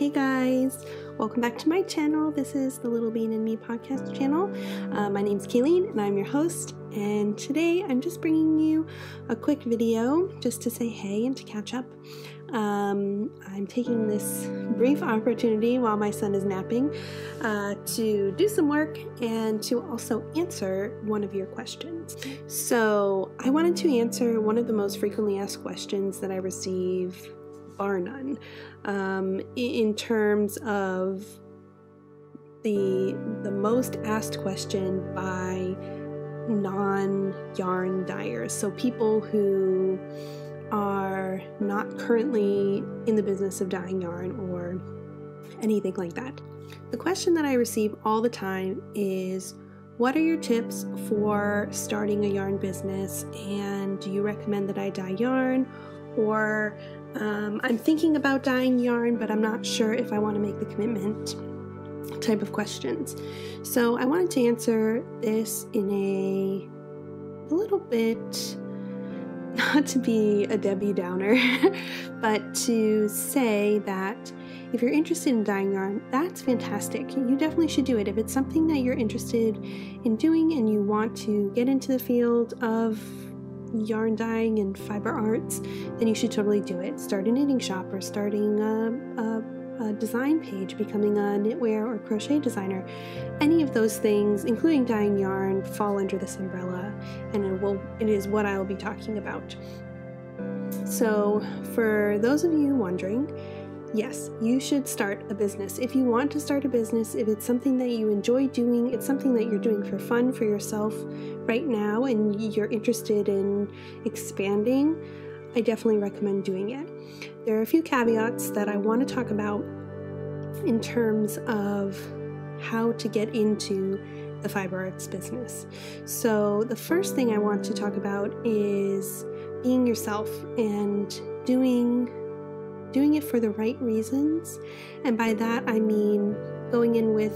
Hey guys, welcome back to my channel. This is the Little Bean and Me podcast channel. My name's Kayleen and I'm your host, and today I'm just bringing you a quick video just to say hey and to catch up. I'm taking this brief opportunity while my son is napping to do some work and to also answer one of your questions. So I wanted to answer one of the most frequently asked questions that I receive, bar none, in terms of the most asked question by non-yarn dyers. So people who are not currently in the business of dyeing yarn or anything like that. The question that I receive all the time is, what are your tips for starting a yarn business, and do you recommend that I dye yarn? Or I'm thinking about dyeing yarn, but I'm not sure if I want to make the commitment type of questions. So I wanted to answer this in a little bit, not to be a Debbie Downer, but to say that if you're interested in dyeing yarn, that's fantastic. You definitely should do it. If it's something that you're interested in doing and you want to get into the field of yarn dyeing and fiber arts, then you should totally do it. Start a knitting shop or starting a design page, becoming a knitwear or crochet designer. Any of those things, including dyeing yarn, fall under this umbrella, and it is what I will be talking about. So for those of you wondering, yes, you should start a business. If you want to start a business, if it's something that you enjoy doing, it's something that you're doing for fun for yourself right now, and you're interested in expanding, I definitely recommend doing it. There are a few caveats that I want to talk about in terms of how to get into the fiber arts business. So the first thing I want to talk about is being yourself and doing it for the right reasons. And by that I mean going in with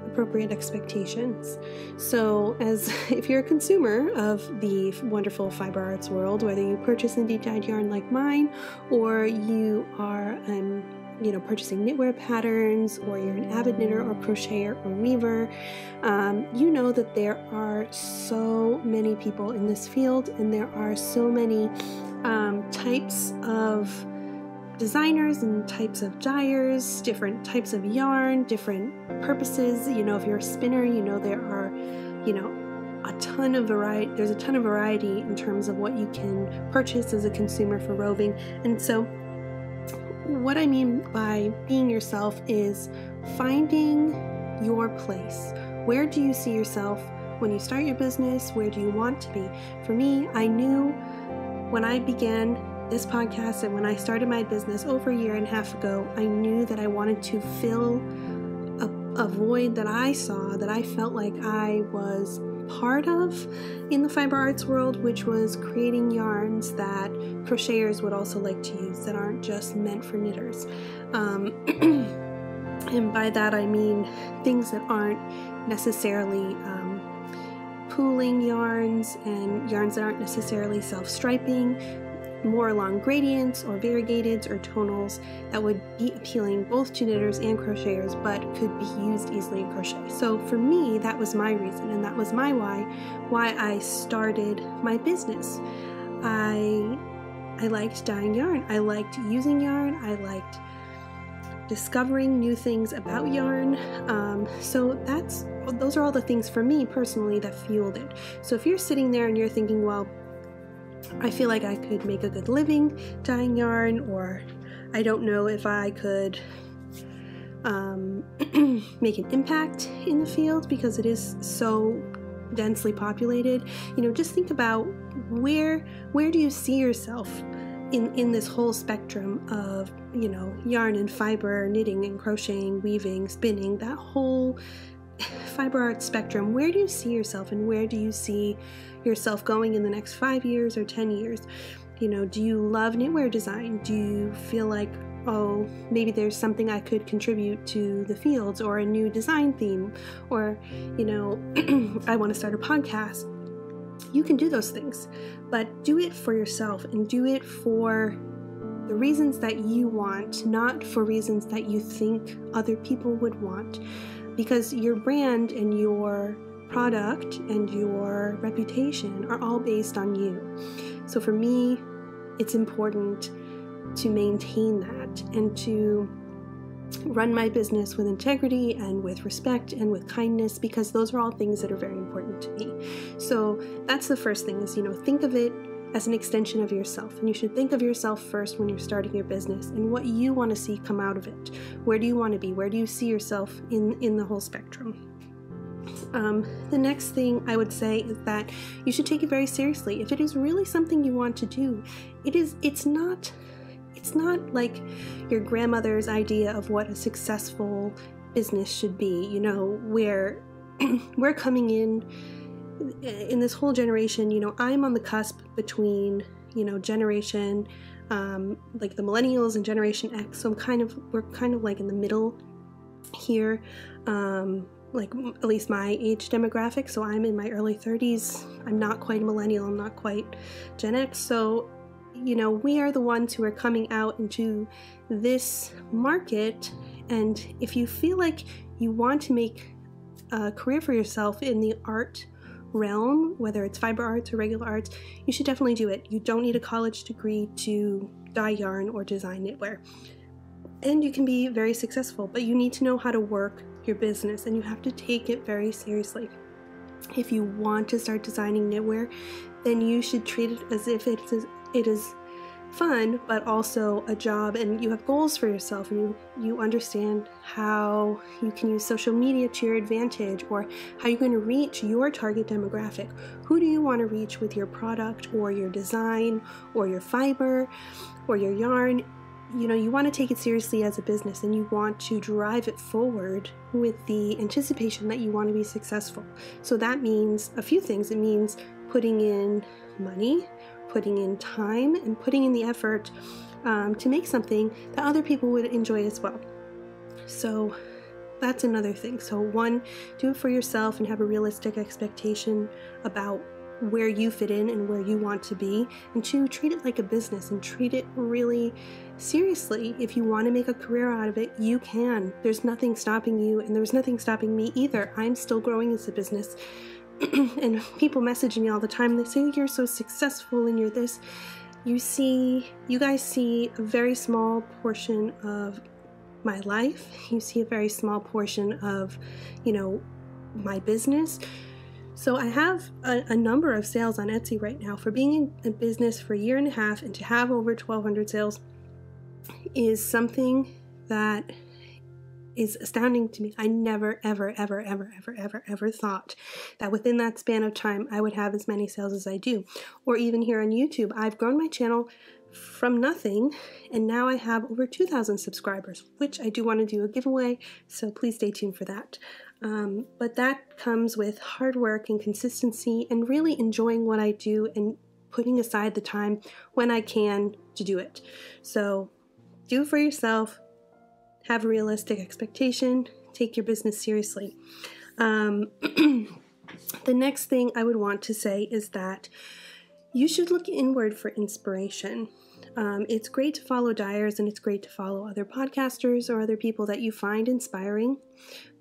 appropriate expectations. So if you're a consumer of the wonderful fiber arts world, whether you purchase indie dyed yarn like mine, or you are purchasing knitwear patterns, or you're an avid knitter or crocheter or weaver, you know that there are so many people in this field, and there are so many types of designers and types of dyers, different types of yarn, different purposes. If you're a spinner, there are, a ton of variety. There's a ton of variety in terms of what you can purchase as a consumer for roving. And so what I mean by being yourself is finding your place. Where do you see yourself when you start your business? Where do you want to be? For me, I knew when I began this podcast and when I started my business over a year and a half ago, I knew that I wanted to fill a void that I saw, that I felt like I was part of in the fiber arts world, which was creating yarns that crocheters would also like to use, that aren't just meant for knitters. And by that I mean things that aren't necessarily pooling yarns, and yarns that aren't necessarily self-striping, more along gradients or variegateds or tonals that would be appealing both to knitters and crocheters, but could be used easily in crochet. So for me, that was my reason, and that was my why I started my business. I liked dyeing yarn. I liked using yarn. I liked discovering new things about yarn. So those are all the things for me personally that fueled it. So if you're sitting there and you're thinking, well, I feel like I could make a good living dyeing yarn, or I don't know if I could make an impact in the field because it is so densely populated. Just think about where do you see yourself in this whole spectrum of, yarn and fiber, knitting and crocheting, weaving, spinning, that whole fiber art spectrum. Where do you see yourself, and where do you see yourself going in the next 5 years or 10 years? Do you love knitwear design? Do you feel like, oh, maybe there's something I could contribute to the fields, or a new design theme, or, I want to start a podcast? You can do those things, but do it for yourself and do it for the reasons that you want, not for reasons that you think other people would want, because your brand and your product and your reputation are all based on you. So for me, it's important to maintain that and to run my business with integrity and with respect and with kindness, because those are all things that are very important to me. So that's the first thing is, think of it as an extension of yourself. And you should think of yourself first when you're starting your business and what you want to see come out of it. Where do you want to be? Where do you see yourself in the whole spectrum? The next thing I would say is that you should take it very seriously. If it is really something you want to do, it's not like your grandmother's idea of what a successful business should be, where we're coming in this whole generation, I'm on the cusp between, generation, like the millennials and Generation X. So we're kind of like in the middle here, like at least my age demographic. So I'm in my early 30s. I'm not quite a millennial. I'm not quite Gen X. So we are the ones who are coming out into this market. And if you feel like you want to make a career for yourself in the art realm, whether it's fiber arts or regular arts, you should definitely do it. You don't need a college degree to dye yarn or design knitwear. And you can be very successful, but you need to know how to work your business and you have to take it very seriously. If you want to start designing knitwear, then you should treat it as if it is fun, but also a job, and you have goals for yourself, and you understand how you can use social media to your advantage, or how you're going to reach your target demographic. Who do you want to reach with your product or your design or your fiber or your yarn? You want to take it seriously as a business, and you want to drive it forward with the anticipation that you want to be successful. So that means a few things. It means putting in money, putting in time, and putting in the effort to make something that other people would enjoy as well. So that's another thing. So 1, do it for yourself and have a realistic expectation about where you fit in and where you want to be. And 2, treat it like a business and treat it really seriously. If you want to make a career out of it, you can. There's nothing stopping you, and there's nothing stopping me either. I'm still growing as a business. And people message me all the time. They say, you're so successful and you're this. You guys see a very small portion of my life. You see a very small portion of, my business. So I have a number of sales on Etsy right now. For being in business for a year and a half and to have over 1,200 sales is something that is astounding to me. I never, ever, ever, ever, ever, ever, ever thought that within that span of time I would have as many sales as I do. Or even here on YouTube, I've grown my channel from nothing, and now I have over 2,000 subscribers, which I do want to do a giveaway, so please stay tuned for that. But that comes with hard work and consistency and really enjoying what I do and putting aside the time when I can to do it. So do it for yourself. Have a realistic expectation. Take your business seriously. The next thing I would want to say is that you should look inward for inspiration. It's great to follow dyers and it's great to follow other podcasters or other people that you find inspiring,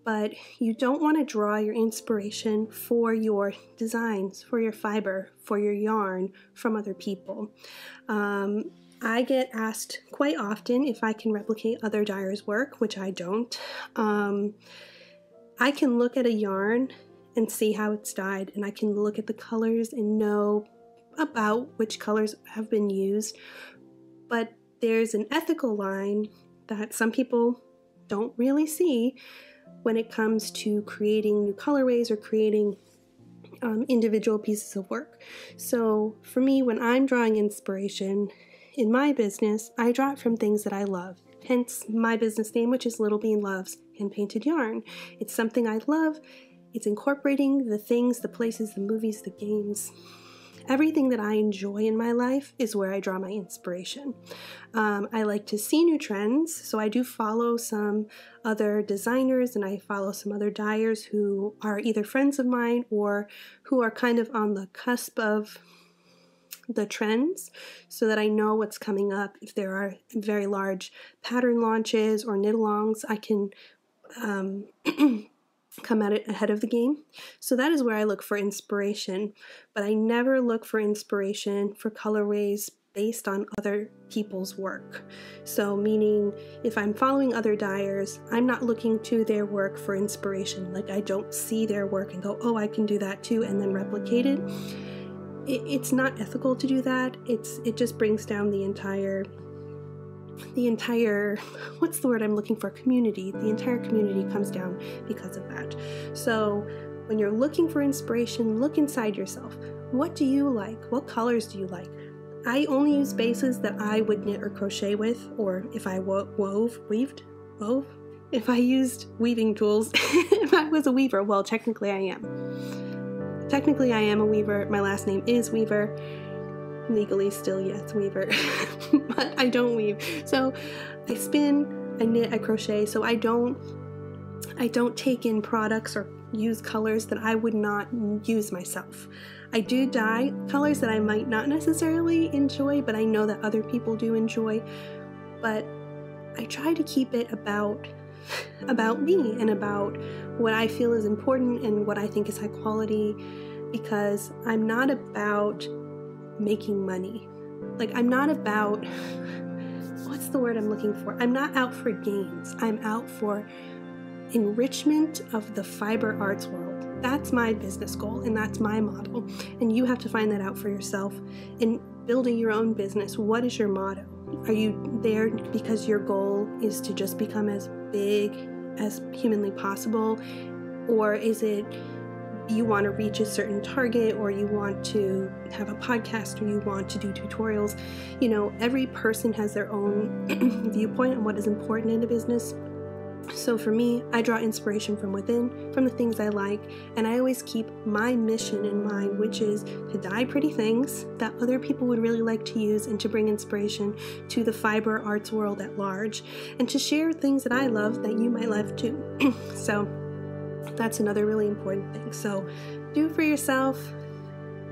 but you don't want to draw your inspiration for your designs, for your fiber, for your yarn from other people. I get asked quite often if I can replicate other dyers' work, which I don't. I can look at a yarn and see how it's dyed, and I can look at the colors and know about which colors have been used. But there's an ethical line that some people don't really see when it comes to creating new colorways or creating individual pieces of work. So for me, when I'm drawing inspiration in my business, I draw it from things that I love. Hence my business name, which is Little Bean Loves Hand Painted Yarn. It's something I love. It's incorporating the things, the places, the movies, the games. Everything that I enjoy in my life is where I draw my inspiration. I like to see new trends, so I do follow some other designers and I follow some other dyers who are either friends of mine or who are kind of on the cusp of the trends so that I know what's coming up. If there are very large pattern launches or knit-alongs, I can come at it ahead of the game. So that is where I look for inspiration, but I never look for inspiration for colorways based on other people's work. So meaning if I'm following other dyers, I'm not looking to their work for inspiration. Like I don't see their work and go, oh, I can do that too, and then replicate it. It's not ethical to do that. It just brings down the entire, what's the word I'm looking for? Community. The entire community comes down because of that. So when you're looking for inspiration, look inside yourself. What do you like? What colors do you like? I only use bases that I would knit or crochet with, or if I wove, if I used weaving tools, if I was a weaver, well, technically I am. Technically I am a weaver. My last name is Weaver. Legally still, yes, weaver, but I don't weave. So I spin, I knit, I crochet, so I don't take in products or use colors that I would not use myself. I do dye colors that I might not necessarily enjoy, but I know that other people do enjoy. But I try to keep it about me and about what I feel is important and what I think is high quality, because I'm not about making money. Like I'm not about, what's the word I'm looking for? I'm not out for gains. I'm out for enrichment of the fiber arts world. That's my business goal and that's my model. And you have to find that out for yourself. In building your own business, what is your motto? Are you there because your goal is to just become as big as humanly possible? Or is it you want to reach a certain target, or you want to have a podcast, or you want to do tutorials? You know, every person has their own viewpoint on what is important in a business. So for me, I draw inspiration from within, from the things I like, and I always keep my mission in mind, which is to dye pretty things that other people would really like to use and to bring inspiration to the fiber arts world at large, and to share things that I love that you might love too. So that's another really important thing. So do it for yourself,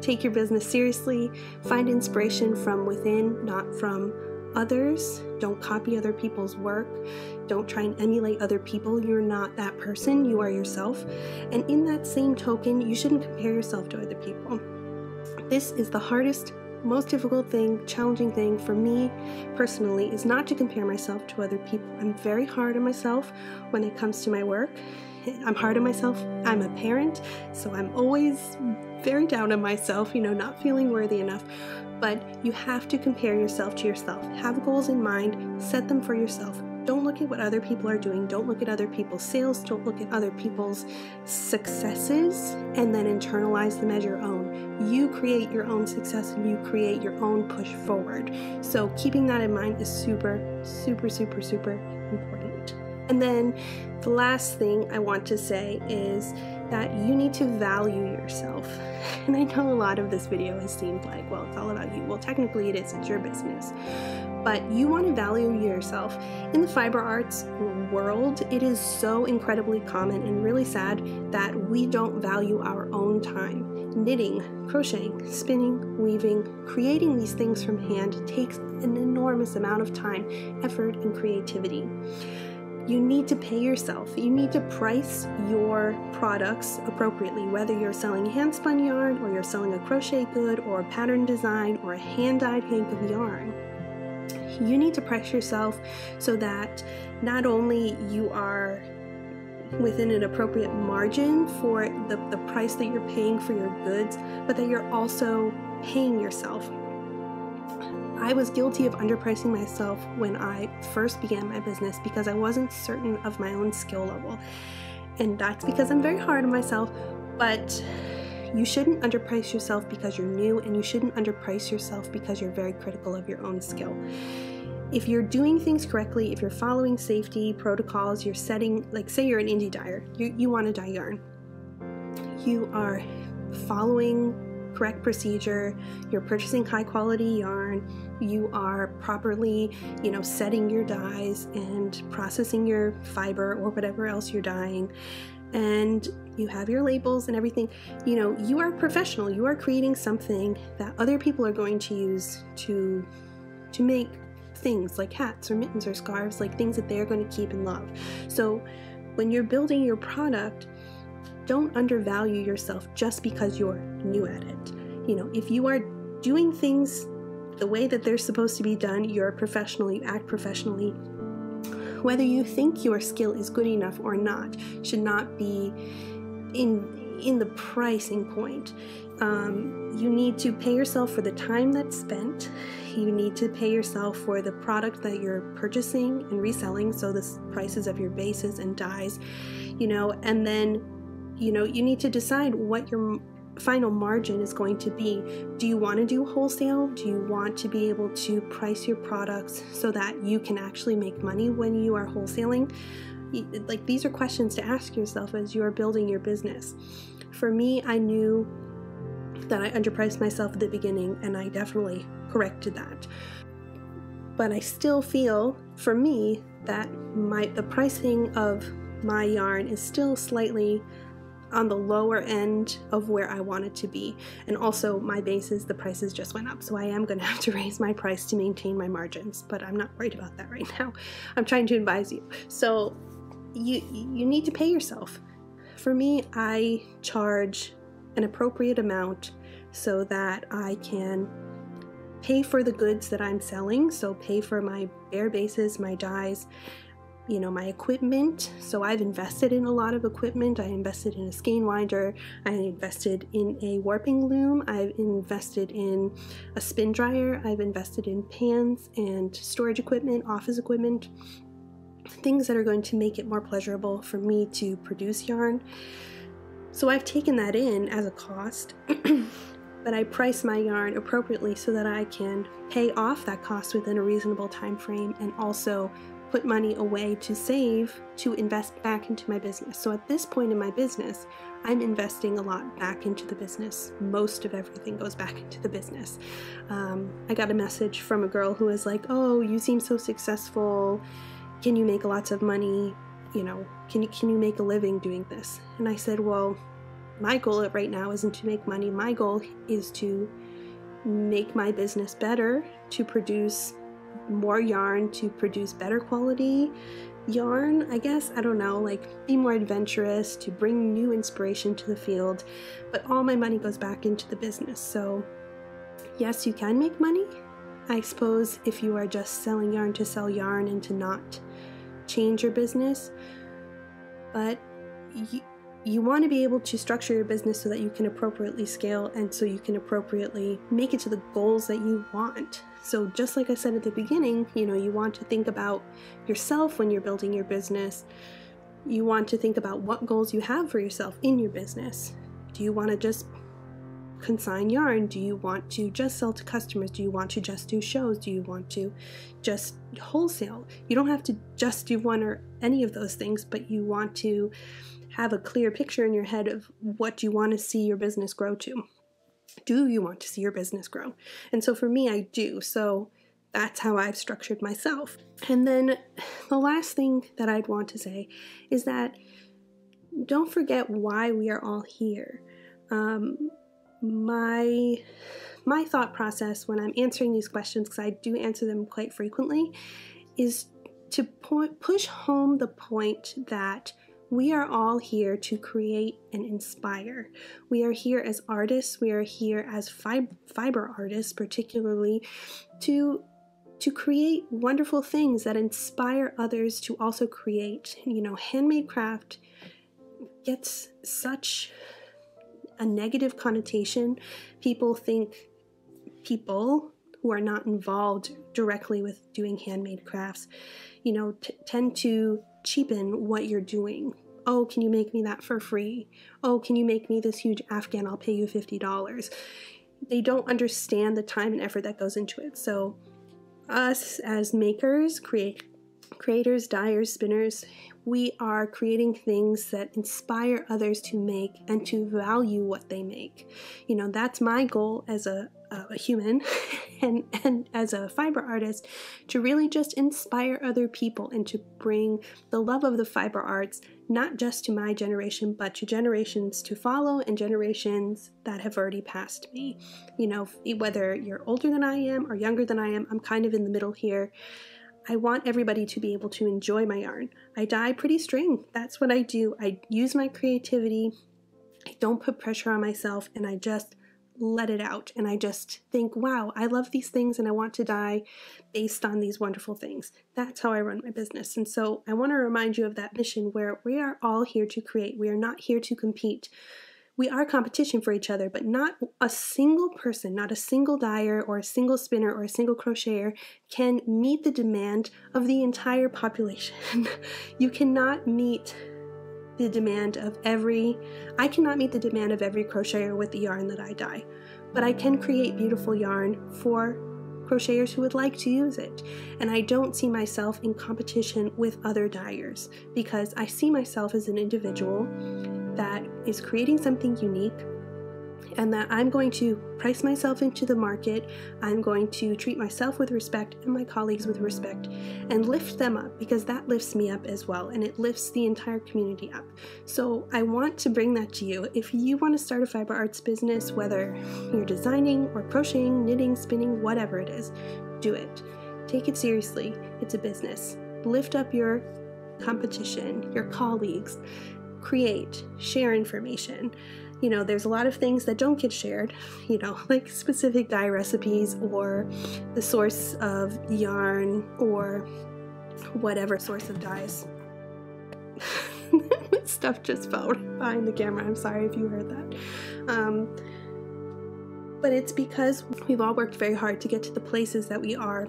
take your business seriously, find inspiration from within, not from others. Don't copy other people's work. Don't try and emulate other people. You're not that person. You are yourself. And in that same token, you shouldn't compare yourself to other people. This is the hardest, most difficult thing, challenging thing for me personally, is not to compare myself to other people. I'm very hard on myself when it comes to my work. I'm hard on myself. I'm a parent, so I'm always very down on myself, not feeling worthy enough. But you have to compare yourself to yourself. Have goals in mind, set them for yourself. Don't look at what other people are doing. Don't look at other people's sales. Don't look at other people's successes and then internalize them as your own. You create your own success and you create your own push forward. So keeping that in mind is super, super, super, super important. And then the last thing I want to say is that you need to value yourself. And I know a lot of this video has seemed like, well, it's all about you. Well, technically it is, it's your business. But you want to value yourself. In the fiber arts world, it is so incredibly common and really sad that we don't value our own time. Knitting, crocheting, spinning, weaving, creating these things from hand takes an enormous amount of time, effort, and creativity. You need to pay yourself. You need to price your products appropriately, whether you're selling hand-spun yarn or you're selling a crochet good or a pattern design or a hand-dyed hank of yarn. You need to price yourself so that not only you are within an appropriate margin for the price that you're paying for your goods, but that you're also paying yourself. I was guilty of underpricing myself when I first began my business because I wasn't certain of my own skill level. And that's because I'm very hard on myself, but you shouldn't underprice yourself because you're new, and you shouldn't underprice yourself because you're very critical of your own skill. If you're doing things correctly, if you're following safety protocols, you're setting, like say you're an indie dyer, you want to dye yarn. You are following correct procedure, you're purchasing high quality yarn, you are properly, setting your dyes and processing your fiber or whatever else you're dyeing, and you have your labels and everything. You know, you are a professional. You are creating something that other people are going to use to make things like hats or mittens or scarves, like things that they're going to keep and love. So when you're building your product, don't undervalue yourself just because you're new at it. You know, if you are doing things the way that they're supposed to be done, you're a professional, you act professionally. Whether you think your skill is good enough or not should not be in the pricing point. You need to pay yourself for the time that's spent. You need to pay yourself for the product that you're purchasing and reselling, so the prices of your bases and dyes, you know, and then, you know, you need to decide what your final margin is going to be. Do you want to do wholesale? Do you want to be able to price your products so that you can actually make money when you are wholesaling? Like, these are questions to ask yourself as you are building your business. For me, I knew that I underpriced myself at the beginning, and I definitely corrected that. But I still feel, for me, that the pricing of my yarn is still slightly on the lower end of where I want it to be. And also my bases, the prices just went up, so I am going to have to raise my price to maintain my margins, but I'm not worried about that right now. I'm trying to advise you. So you need to pay yourself. For me, I charge an appropriate amount so that I can pay for the goods that I'm selling, so pay for my bare bases, my dyes, you know, my equipment. So I've invested in a lot of equipment. I invested in a skein winder, I invested in a warping loom, I've invested in a spin dryer, I've invested in pans and storage equipment, office equipment, things that are going to make it more pleasurable for me to produce yarn. So I've taken that in as a cost, but I price my yarn appropriately so that I can pay off that cost within a reasonable time frame, and also put money away to save to invest back into my business. So at this point in my business, I'm investing a lot back into the business. Most of everything goes back into the business. I got a message from a girl who was like, "Oh, you seem so successful. Can you make lots of money? You know, can you make a living doing this?" And I said, well, my goal right now isn't to make money. My goal is to make my business better, to produce more yarn, to produce better quality yarn, I guess. I don't know, like be more adventurous, to bring new inspiration to the field. But all my money goes back into the business. So yes, you can make money, I suppose, if you are just selling yarn to sell yarn and to not change your business. But you want to be able to structure your business so that you can appropriately scale, and so you can appropriately make it to the goals that you want. So just like I said at the beginning, you know, you want to think about yourself when you're building your business. You want to think about what goals you have for yourself in your business. Do you want to just consign yarn? Do you want to just sell to customers? Do you want to just do shows? Do you want to just wholesale? You don't have to just do one or any of those things, but you want to have a clear picture in your head of what you want to see your business grow to. Do you want to see your business grow? And so for me, I do. So that's how I've structured myself. And then the last thing that I'd want to say is that don't forget why we are all here. My thought process when I'm answering these questions, because I do answer them quite frequently, is to push home the point that we are all here to create and inspire. We are here as artists. We are here as fiber artists, particularly, to create wonderful things that inspire others to also create. You know, handmade craft gets such a negative connotation. People think people who are not involved directly with doing handmade crafts, you know, tend to cheapen what you're doing. Oh, can you make me that for free? Oh, can you make me this huge Afghan? I'll pay you $50. They don't understand the time and effort that goes into it. So us as makers, creators, dyers, spinners, we are creating things that inspire others to make and to value what they make. You know, that's my goal as a a human and as a fiber artist, to really just inspire other people and to bring the love of the fiber arts not just to my generation, but to generations to follow and generations that have already passed me. You know, whether you're older than I am or younger than I am, I'm kind of in the middle here. I want everybody to be able to enjoy my yarn. I dye pretty string. That's what I do. I use my creativity. I don't put pressure on myself, and I just let it out. And I just think, wow, I love these things and I want to dye based on these wonderful things. That's how I run my business. And so I want to remind you of that mission where we are all here to create. We are not here to compete. We are competition for each other, but not a single person, not a single dyer or a single spinner or a single crocheter can meet the demand of the entire population. You cannot meet the demand of I cannot meet the demand of every crocheter with the yarn that I dye, but I can create beautiful yarn for crocheters who would like to use it. And I don't see myself in competition with other dyers because I see myself as an individual that is creating something unique and that I'm going to price myself into the market. I'm going to treat myself with respect and my colleagues with respect and lift them up, because that lifts me up as well, and it lifts the entire community up. So I want to bring that to you. If you want to start a fiber arts business, whether you're designing or crocheting, knitting, spinning, whatever it is, do it. Take it seriously. It's a business. Lift up your competition, your colleagues. Create, share information. You know, there's a lot of things that don't get shared, you know, like specific dye recipes or the source of yarn or whatever source of dyes. Stuff just fell behind the camera. I'm sorry if you heard that. But it's because we've all worked very hard to get to the places that we are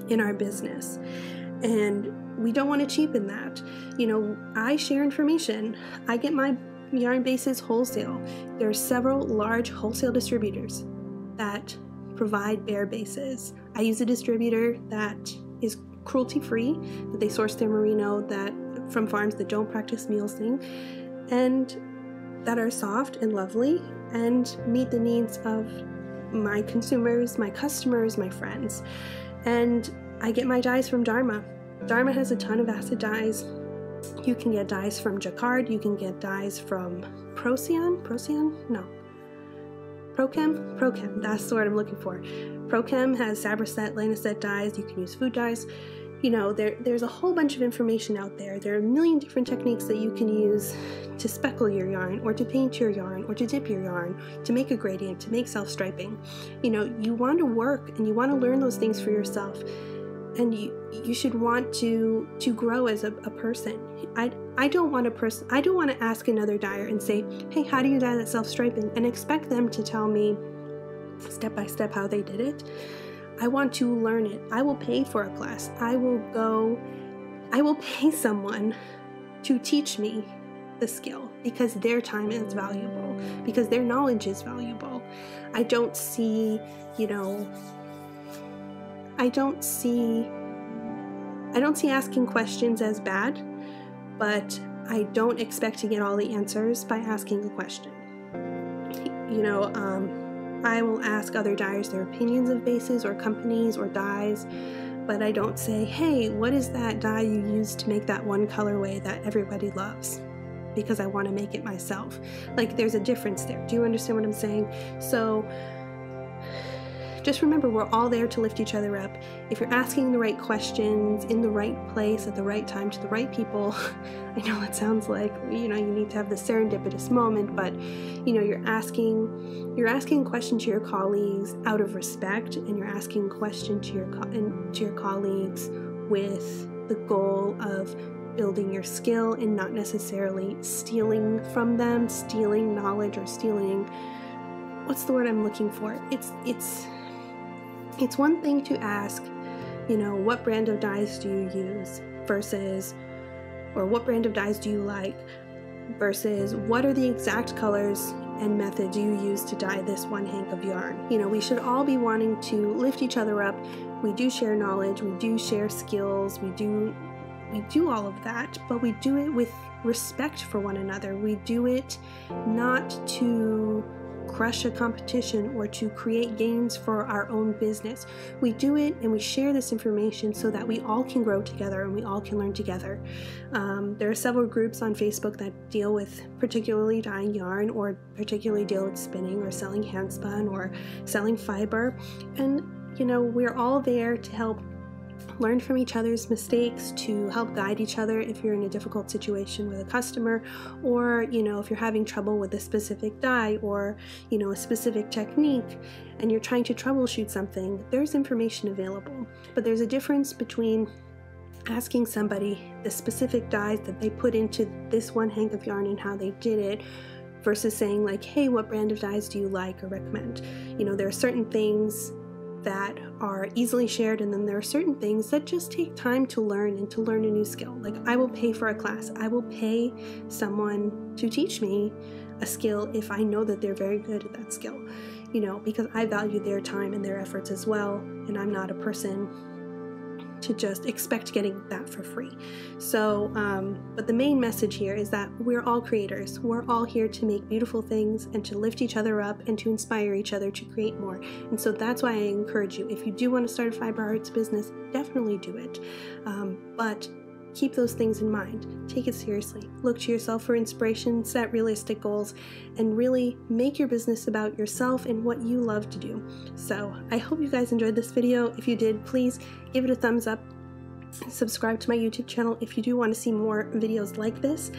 in our business. And we don't want to cheapen that. You know, I share information. I get my yarn bases wholesale. There are several large wholesale distributors that provide bare bases. I use a distributor that is cruelty-free, that they source their merino from farms that don't practice mulesing, and that are soft and lovely and meet the needs of my consumers, my customers, my friends. And I get my dyes from Dharma. Dharma has a ton of acid dyes. You can get dyes from Jacquard. You can get dyes from Prochem. That's the word I'm looking for. Prochem has Sabraset, Lanacet dyes. You can use food dyes. You know, there's a whole bunch of information out there. There are a million different techniques that you can use to speckle your yarn, or to paint your yarn, or to dip your yarn, to make a gradient, to make self-striping. You know, you want to work and you want to learn those things for yourself. And you should want to grow as a person. I don't want to ask another dyer and say, hey, how do you dye that self-striping? And expect them to tell me step by step how they did it. I want to learn it. I will pay for a class. I will pay someone to teach me the skill, because their time is valuable, because their knowledge is valuable. I don't see asking questions as bad, but I don't expect to get all the answers by asking a question. You know, I will ask other dyers their opinions of bases or companies or dyes, but I don't say, hey, what is that dye you used to make that one colorway that everybody loves? Because I want to make it myself. Like, there's a difference there. Do you understand what I'm saying? So just remember, we're all there to lift each other up. If you're asking the right questions in the right place at the right time to the right people, I know it sounds like, you know, you need to have the serendipitous moment, but you know, you're asking questions to your colleagues out of respect, and you're asking questions to your colleagues with the goal of building your skill and not necessarily stealing from them, stealing knowledge, or stealing, what's the word I'm looking for? It's one thing to ask, you know, what brand of dyes do you use versus, or what brand of dyes do you like, versus what are the exact colors and methods you use to dye this one hank of yarn. You know, we should all be wanting to lift each other up. We do share knowledge, we do share skills, we do all of that, but we do it with respect for one another. We do it not to crush a competition or to create gains for our own business. We do it and we share this information so that we all can grow together and we all can learn together. There are several groups on Facebook that deal with particularly dyeing yarn, or particularly deal with spinning or selling handspun or selling fiber. And you know, we're all there to help learn from each other's mistakes, to help guide each other if you're in a difficult situation with a customer, or you know, if you're having trouble with a specific dye or you know, a specific technique and you're trying to troubleshoot something. There's information available, but there's a difference between asking somebody the specific dyes that they put into this one hank of yarn and how they did it, versus saying like, hey, what brand of dyes do you like or recommend? You know, there are certain things that are easily shared, and then there are certain things that just take time to learn and to learn a new skill. Like, I will pay for a class. I will pay someone to teach me a skill if I know that they're very good at that skill, you know, because I value their time and their efforts as well, and I'm not a person to just expect getting that for free. So, but the main message here is that we're all creators. We're all here to make beautiful things and to lift each other up and to inspire each other to create more. And so that's why I encourage you, if you do want to start a fiber arts business, definitely do it. But keep those things in mind. Take it seriously. Look to yourself for inspiration, set realistic goals, and really make your business about yourself and what you love to do. So I hope you guys enjoyed this video. If you did, please give it a thumbs up. Subscribe to my YouTube channel if you do want to see more videos like this.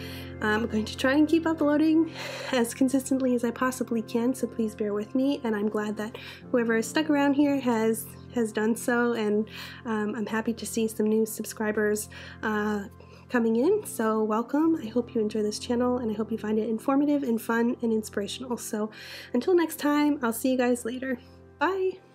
I'm going to try and keep uploading as consistently as I possibly can, so please bear with me, and I'm glad that whoever has stuck around here has done so, and I'm happy to see some new subscribers coming in, so welcome. I hope you enjoy this channel, and I hope you find it informative and fun and inspirational. So until next time, I'll see you guys later. Bye!